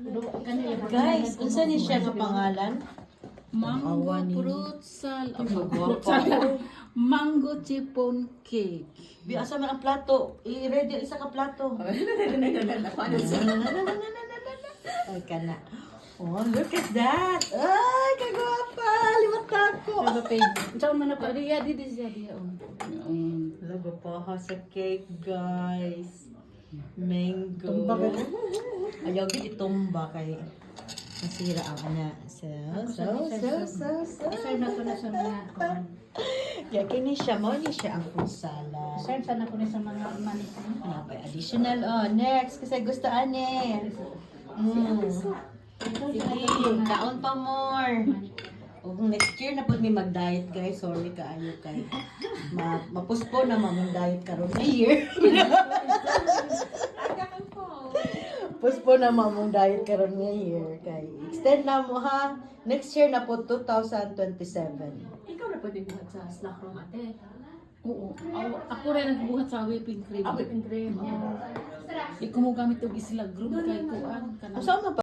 Guys, unsa ni siya nga pangalan? Mango Awan ni- fruit salad. Magwapa. Mango chiffon cake. Bi asa man ang plato? I-ready ang isa ka plato. Ay kana. Oh, look at that. Ay, kagwapa. Limata ko. Saan man na pa diya di siya diya. Lago pa ha sa cake, guys. Mango. Tumba ka na? Ayaw gid itumba kay masira ang ana. So. Sir na ko na sa mga kuan. Ya kini siya mo ni siya ang fruit salad. Sir sana ko na sa mga manik. Ano pa additional next kasi gusto ane. Sige, kaon pa more. O next year na pud mi mag-diet guys. Sorry kaayo kay mapuspon na mamong diet karon na year. Puspon na mamong diet karon nga year kay extend na mo ha. Next year na po 2027. Ikaw na pwede buhat sa snack room ate. Oo. Ako rin nagbuhat sa whipping cream. Whipping cream. Ikaw mo gamit og isla group kay kuan kana. Asa man